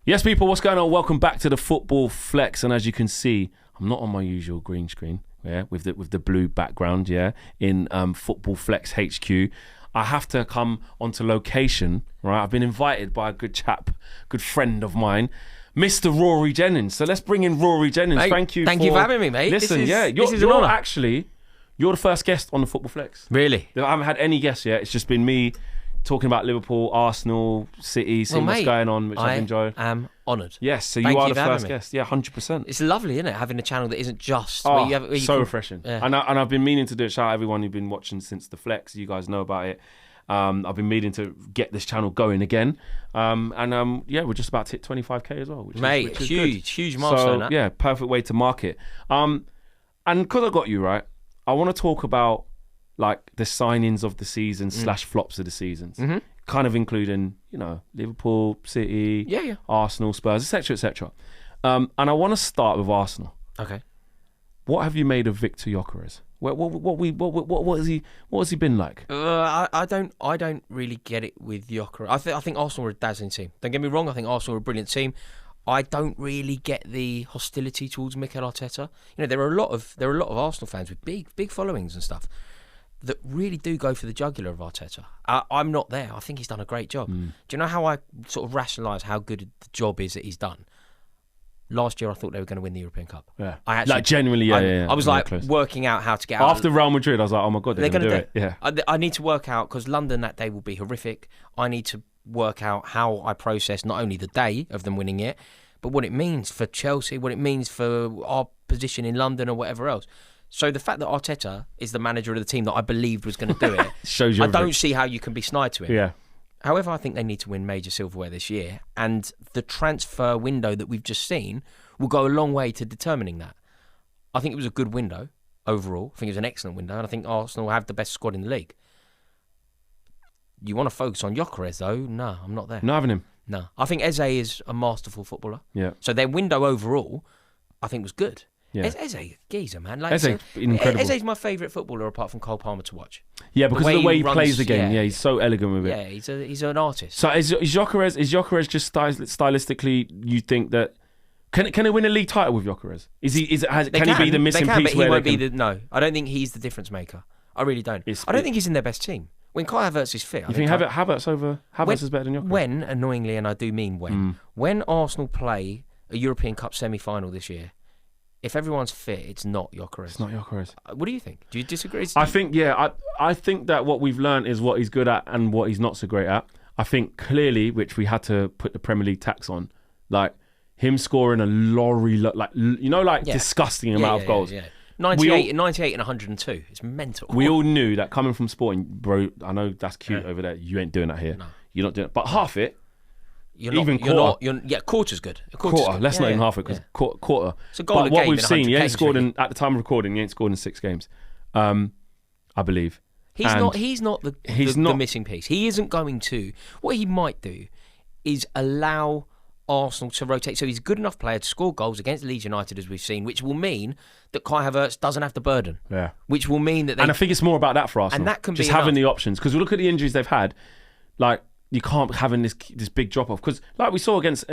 Yes, people, what's going on? Welcome back to the Football Flex. And as you can see, I'm not on my usual green screen, with the blue background, in Football Flex HQ. I have to come onto location, right? I've been invited by a good friend of mine, Mr. Rory Jennings. So let's bring in Rory Jennings. Mate, thank you for having me, mate. Listen, this is an honour. You're the first guest on the Football Flex. Really? I haven't had any guests yet. It's just been me talking about Liverpool, Arsenal, City, seeing what's going on, which I've enjoyed. I am honoured. Yes, so you are the first guest. Yeah, 100%. It's lovely, isn't it, having a channel that isn't just... refreshing. Yeah. And I've been meaning to do it. Shout out everyone who's been watching since the Flex. You guys know about it. I've been meaning to get this channel going again. We're just about to hit 25k as well. Which is huge milestone. So, yeah, perfect way to mark it. And because I got you, right, I want to talk about like the signings of the season / flops of the seasons. Mm-hmm. Kind of including, Liverpool, City, Arsenal, Spurs, etc., etc. And I want to start with Arsenal. Okay. What have you made of Victor Gyokeres? What has he been like? I don't really get it with Gyokeres. I think Arsenal are a dazzling team. Don't get me wrong. I think Arsenal are a brilliant team. I don't really get the hostility towards Mikel Arteta. There are a lot of Arsenal fans with big followings and stuff that really do go for the jugular of Arteta. I'm not there. I think he's done a great job. Do you know how I sort of rationalise how good the job is that he's done? Last year, I thought they were going to win the European Cup. Yeah, I actually, genuinely, I was like close. Working out how to get out. After Real Madrid, I was like, oh my God, they're going to do it. Yeah. I need to work out, because London that day will be horrific. I need to work out how I process not only the day of them winning it, but what it means for Chelsea, what it means for our position in London or whatever else. So the fact that Arteta is the manager of the team that I believed was going to do it, shows you I don't see how you can be snide to him. Yeah. However, I think they need to win major silverware this year, and the transfer window that we've just seen will go a long way to determining that. I think it was a good window overall. I think it was an excellent window, and I think Arsenal have the best squad in the league. You want to focus on Gyokeres, though? No, I'm not there. Not having him? No. I think Eze is a masterful footballer. Yeah. So their window overall, I think, was good. Yeah. Eze, geezer, man. Eze, incredible. Eze's my favourite footballer apart from Cole Palmer to watch. Yeah, because of the way he plays the game. Yeah, he's so elegant with it. Yeah, he's an artist. So is Gyokeres just stylistically, you think that... Can they win a league title with Gyokeres? Can he be the missing piece? No, I don't think he's the difference maker. I really don't. I don't think he's in their best team. When Kai Havertz is fit... You think Havertz is better than Gyokeres? When, annoyingly, and I do mean when Arsenal play a European Cup semi-final this year, if everyone's fit, it's not Gyokeres. It's not Gyokeres. What do you think? Do you disagree? I think that what we've learned is what he's good at and what he's not so great at. I think clearly, which we had to put the Premier League tax on, like him scoring a lorry, disgusting amount of goals. Yeah. 98 and 102. It's mental. We all knew that coming from Sporting, bro, I know that's cute over there. You ain't doing that here. No. You're not doing it. But half it, quarter's good. Quarter. Let's not even half it, because quarter. It's a goal a game. What we've seen, he ain't scored at the time of recording, he ain't scored in 6 games, I believe. He's not the missing piece. He isn't going to. What he might do is allow Arsenal to rotate. So he's a good enough player to score goals against Leeds United, as we've seen, which will mean that Kai Havertz doesn't have the burden. Yeah. Which will mean that and I think it's more about that for Arsenal. And that can just be having the options. Because we look at the injuries they've had, like, you can't having this big drop off. Because like we saw against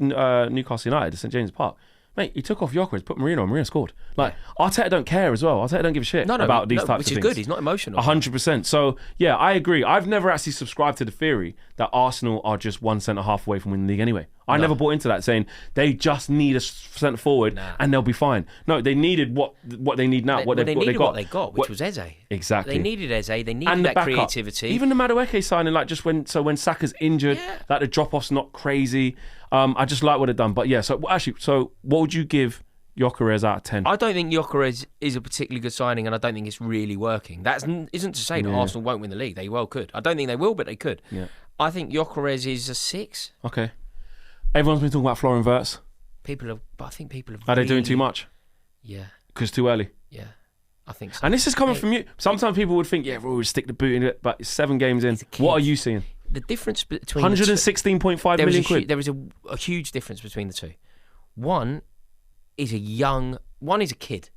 Newcastle United at St James's Park, mate, he took off Gyokeres, put Marino on, Marino scored. Like, Arteta don't care as well. Arteta don't give a shit about these types of things. Which is good. He's not emotional. 100%. So, yeah, I agree. I've never actually subscribed to the theory that Arsenal are just one centre-half away from winning the league anyway. I never bought into that, saying they just need a centre-forward and they'll be fine. No, they needed what they need now. What they got, which was Eze. Exactly. They needed Eze. They needed that creativity. Even the Madueke signing, like when Saka's injured, like the drop-off's not crazy. I just like what they've done. But yeah, so what would you give Gyokeres out of 10? I don't think Gyokeres is a particularly good signing, and I don't think it's really working. That isn't to say that Arsenal won't win the league. They well could. I don't think they will, but they could. Yeah. I think Gyokeres is a 6. Okay. Everyone's been talking about Florian Wirtz. I think people have. Are they doing too much? Yeah. Because too early. Yeah, I think so. And this is coming from you. Sometimes people would think, we'll stick the boot in it, but it's 7 games in. What are you seeing? The difference between 116.5 million quid. There is a huge difference between the two. One is a kid.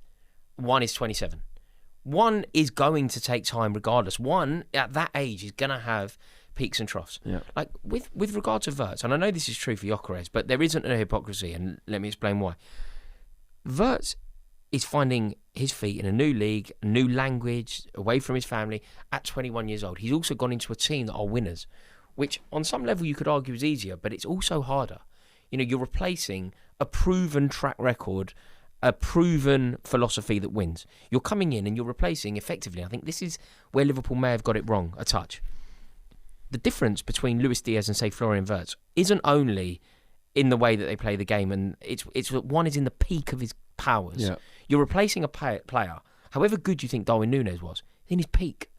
One is 27. One is going to take time regardless. One, at that age, is going to have peaks and troughs. Yeah. Like with regard to Wirtz, and I know this is true for Gyokeres, but there isn't a hypocrisy, and let me explain why. Wirtz is finding his feet in a new league, a new language, away from his family at 21 years old. He's also gone into a team that are winners, which on some level you could argue is easier, but it's also harder. You know, you're replacing a proven track record, a proven philosophy that wins. You're coming in and you're replacing effectively. I think this is where Liverpool may have got it wrong a touch. The difference between Luis Diaz and, say, Florian Wirtz isn't only in the way that they play the game, and it's one is in the peak of his powers. Yeah. You're replacing a player, however good you think Darwin Núñez was, in his peak.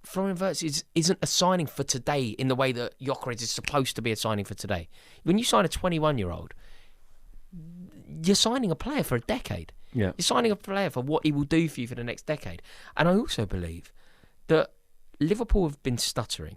Florian Wirtz isn't a signing for today in the way that Gyokeres is supposed to be a signing for today. When you sign a 21-year-old, you're signing a player for a decade. Yeah. You're signing a player for what he will do for you for the next decade. And I also believe that Liverpool have been stuttering.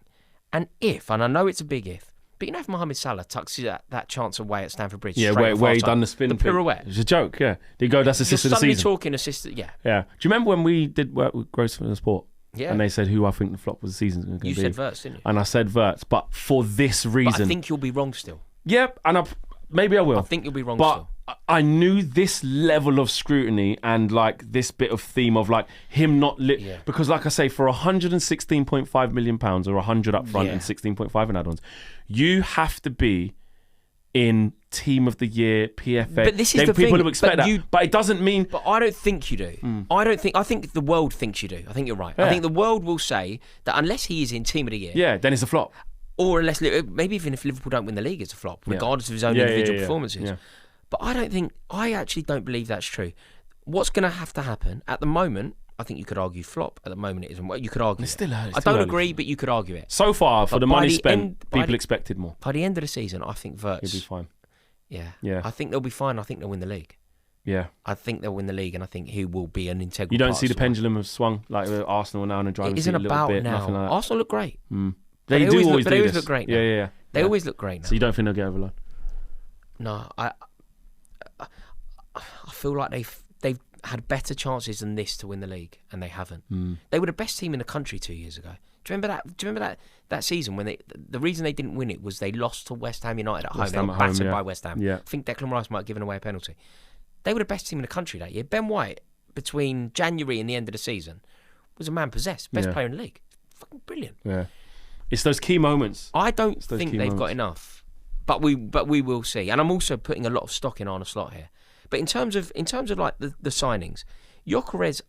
And I know it's a big if, but you know if Mohamed Salah tucks that chance away at Stamford Bridge, where he done the spin, the pirouette. It's a joke. Yeah, did he go? That's assist of the suddenly season. Talking assist. Yeah. Yeah. Do you remember when we did work with Gross for the Sport? Yeah. And they said who I think the flop was the season going to be. You said Wirtz, didn't you? And I said Wirtz, but for this reason. But I think you'll be wrong still. Yep, and maybe I will. I think you'll be wrong but still. I knew this level of scrutiny and like this bit of theme of like him not because like I say, for £116.5 million or 100 up front and 16.5 in add-ons, you have to be in Team of the Year, PFA. But this is the people thing. who expect that. But it doesn't mean. But I don't think you do. I think the world thinks you do. I think you're right. Yeah. I think the world will say that unless he is in Team of the Year, Yeah, then it's a flop. or unless maybe even if Liverpool don't win the league, it's a flop, regardless of his own individual performances. Yeah. But I actually don't believe that's true. What's going to have to happen at the moment? I think you could argue flop. At the moment, it isn't. You could argue. It's still early. I don't agree, but you could argue it. So far, for But the by money the spent, end- people expected more. By the end of the season, I think Wirtz. He'll be fine. Yeah. I think they'll be fine. I think they'll win the league. Yeah. I think they'll win the league, and I think he will be an integral. You don't part see of the pendulum have swung like with Arsenal now in the driving It seat isn't a little about bit, now. nothing like that. Arsenal look great. They do always do this. look great now. Yeah. They always look great now. So you don't think they'll get over the line? No, I feel like they've had better chances than this to win the league, and they haven't. They were the best team in the country 2 years ago. Do you remember that season when the reason they didn't win it was they lost to West Ham United at home. They were battered by West Ham. Yeah. I think Declan Rice might have given away a penalty. They were the best team in the country that year. Ben White, between January and the end of the season, was a man possessed, best player in the league. Fucking brilliant. Yeah. It's those key moments. I don't think they've got enough, but we will see. And I'm also putting a lot of stock in Arne Slot here. But in terms of like the signings, Gyokeres,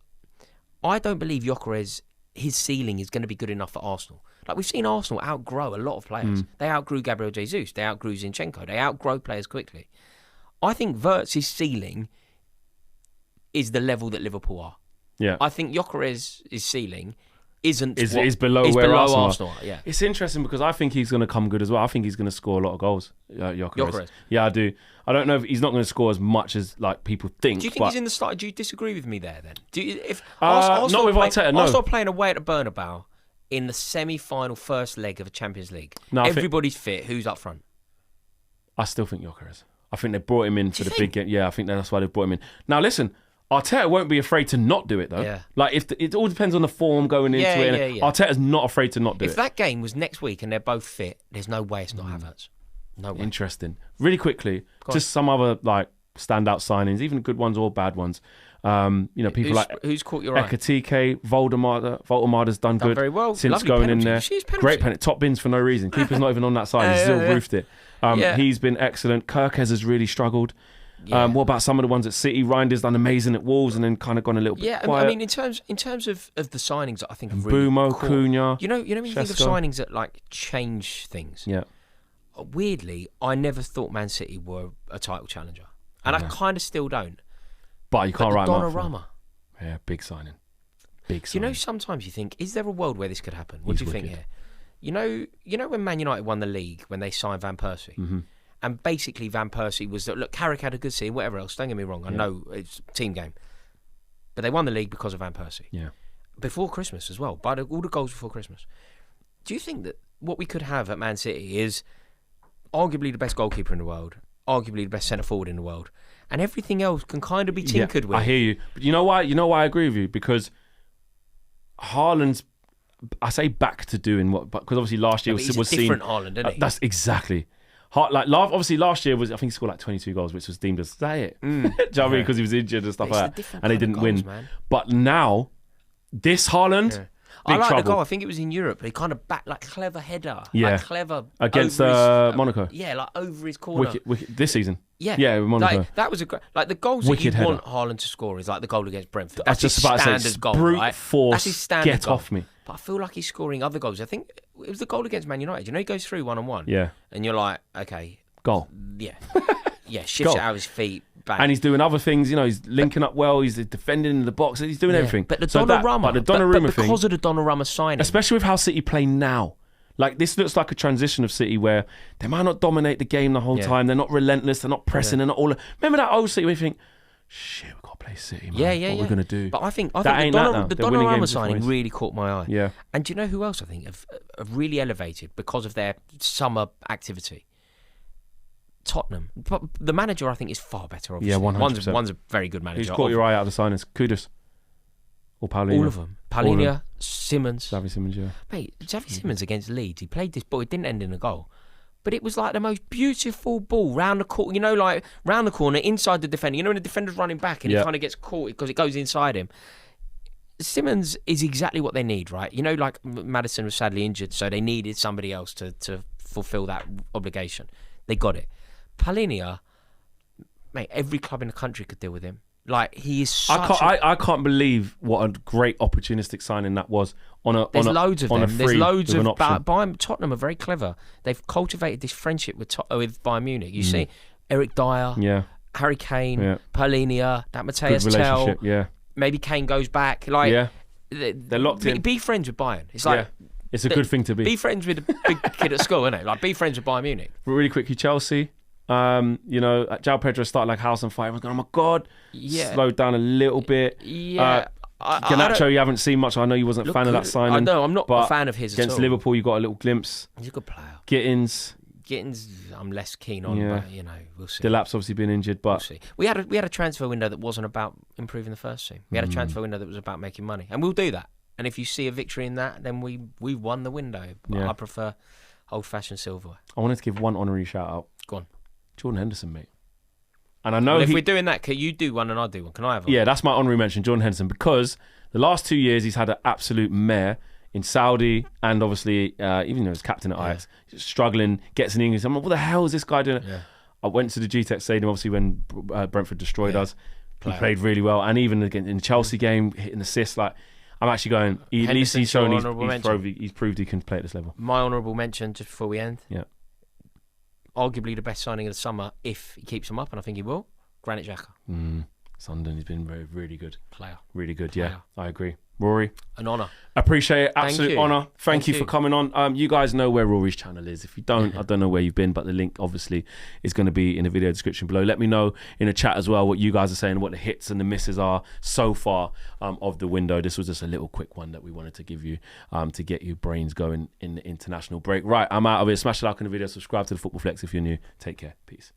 I don't believe Gyokeres, his ceiling is going to be good enough for Arsenal. Like we've seen Arsenal outgrow a lot of players. They outgrew Gabriel Jesus. They outgrew Zinchenko. They outgrow players quickly. I think Wirtz's ceiling is the level that Liverpool are. Yeah. I think Gyokeres' ceiling is below Arsenal are. Yeah. It's interesting because I think he's going to come good as well. I think he's going to score a lot of goals. Gyokeres. Yeah, I do. I don't know if he's not going to score as much as like people think. Do you think he's in the start? Do you disagree with me there? Then not with Arteta. No. Arsenal playing away at the Bernabeu in the semi-final first leg of a Champions League. No, everybody's fit. Who's up front? I still think Gyokeres. I think they brought him in for the big game. Yeah, I think that's why they brought him in. Now listen, Arteta won't be afraid to not do it though. Yeah. Like it all depends on the form going into it. Yeah. Arteta's not afraid to not do it. If that game was next week and they're both fit, there's no way it's not Havertz. No way. Interesting. Really quickly, just some other like standout signings, even good ones or bad ones. People who's caught your eye? Ekatike, Voldemada's done good very well. since Lovely going penalty. in there. Great penalty. Top bins for no reason. Keeper's not even on that side. He's still roofed it. He's been excellent. Gyokeres has really struggled. Yeah. What about some of the ones at City? Reinder's done amazing at Wolves and then kind of gone a little bit quiet. I mean, in terms of the signings that I think have really Mbumo, Cunha. You know when you think of signings that like change things. Yeah. Weirdly, I never thought Man City were a title challenger, and I kind of still don't. But you can't write them off. Donnarumma. Yeah, big signing. Big signing. You know, sometimes you think, is there a world where this could happen? What do you think here? You know when Man United won the league when they signed Van Persie. Mm-hmm. And basically, Van Persie was look. Carrick had a good season. Whatever else, don't get me wrong. I know it's a team game, but they won the league because of Van Persie. Yeah. Before Christmas as well. By all the goals before Christmas. Do you think that what we could have at Man City is arguably the best goalkeeper in the world, arguably the best centre forward in the world, and everything else can kind of be tinkered with? I hear you, but you know why? You know why I agree with you, because Haaland's I say back to doing what, because obviously last year he's was a seen. different Haaland, isn't he? That's exactly. Obviously last year was, I think he scored like 22 goals, which was deemed as, is that it? Do you know what I mean? Because he was injured and stuff like that, and they didn't win. Man. But now, this Haaland, big I like trouble. the goal. I think it was in Europe. He kind of backed like clever header. Yeah. Like clever Against over his, Monaco. Yeah, like over his corner. Wicked, this season. Yeah, with Monaco. Like, that was a great. Like the goals Wicked that you header. want Haaland to score is like the goal against Brentford. I was That's just his about to standard say, goal, brute right? force, That's his standard get goal. off me. But I feel like he's scoring other goals. I think it was the goal against Man United. You know, he goes through 1-on-1. Yeah. And you're like, okay, Goal. yeah, shifts Goal. it out of his feet. Bang. And he's doing other things, you know, he's linking up well, he's defending in the box, he's doing everything. But the So Donnarumma, but the Donnarumma thing, because of the Donnarumma signing, especially with how City play now. Like, this looks like a transition of City where they might not dominate the game the whole time. They're not relentless. They're not pressing. They're not all. Remember that old City where you think, shit, we've got to play City, man. Yeah. What we're going to do? But I think the ain't that now. They're winning Donnarumma games signing different ways. really caught my eye. Yeah. And do you know who else I think have really elevated because of their summer activity? Tottenham. But the manager, I think, is far better, obviously. Yeah, 100%. One's a very good manager. Who's caught your eye out of the signings? Kudus? Or Paulinho? All of them. Paulinho, Simmons. Xavi Simmons, yeah. Mate, Xavi Simmons against Leeds, he played this ball, it didn't end in a goal. But it was like the most beautiful ball round the corner, you know, like round the corner, inside the defender. You know when the defender's running back and he kind of gets caught because it goes inside him. Simmons is exactly what they need, right? You know, like Maddison was sadly injured, so they needed somebody else to fulfill that obligation. They got it. Paulinho, mate, every club in the country could deal with him. Like, he is such I can't believe what a great opportunistic signing that was There's loads of them. There's loads of option. Tottenham are very clever. They've cultivated this friendship with Bayern Munich. You see Eric Dyer, Harry Kane, Paulinho, that Matthias Tell. Yeah. Maybe Kane goes back. Like, they're locked in. Be friends with Bayern. It's like it's a good thing to be. Be friends with a big kid at school, isn't it? Like, be friends with Bayern Munich. Really quickly, Chelsea. You know, João Pedro started like house on fire. I was going, oh my God. Slowed down a little bit. Yeah. Garnacho, you haven't seen much. I know you wasn't a fan of that signing. I know, I'm not a fan of his against at all. Liverpool, you got a little glimpse. He's a good player. Gittins, I'm less keen on, but, you know, we'll see. Delap's obviously been injured, but... We'll see. We had a transfer window that wasn't about improving the first team. We had a transfer window that was about making money. And we'll do that. And if you see a victory in that, then we won the window. But I prefer old-fashioned silverware. I wanted to give one honorary shout-out. Go on. Jordan Henderson, mate. And I know if we're doing that, can you do one and I do one? Can I have one? Yeah, that's my honorary mention, Jordan Henderson, because the last 2 years he's had an absolute mare in Saudi and obviously even though he's captain at Ajax, he's struggling, gets in English. I'm like, what the hell is this guy doing? Yeah. I went to the GTEC Stadium, obviously, when Brentford destroyed us. He played really well. And even again in the Chelsea game, hitting assists, like, I'm actually going, at least he's shown he's proved he can play at this level. My honourable mention, just before we end. Yeah. Arguably the best signing of the summer, if he keeps him up, and I think he will, Granit Xhaka. Sunderland, he's been really good. Player. Really good, yeah. I agree. Rory. An honour. Appreciate it. Absolute honour. Thank you for coming on. You guys know where Rory's channel is. If you don't, I don't know where you've been, but the link obviously is going to be in the video description below. Let me know in the chat as well what you guys are saying, what the hits and the misses are so far of the window. This was just a little quick one that we wanted to give you to get your brains going in the international break. Right, I'm out of it. Smash the like on the video. Subscribe to the Football Flex if you're new. Take care. Peace.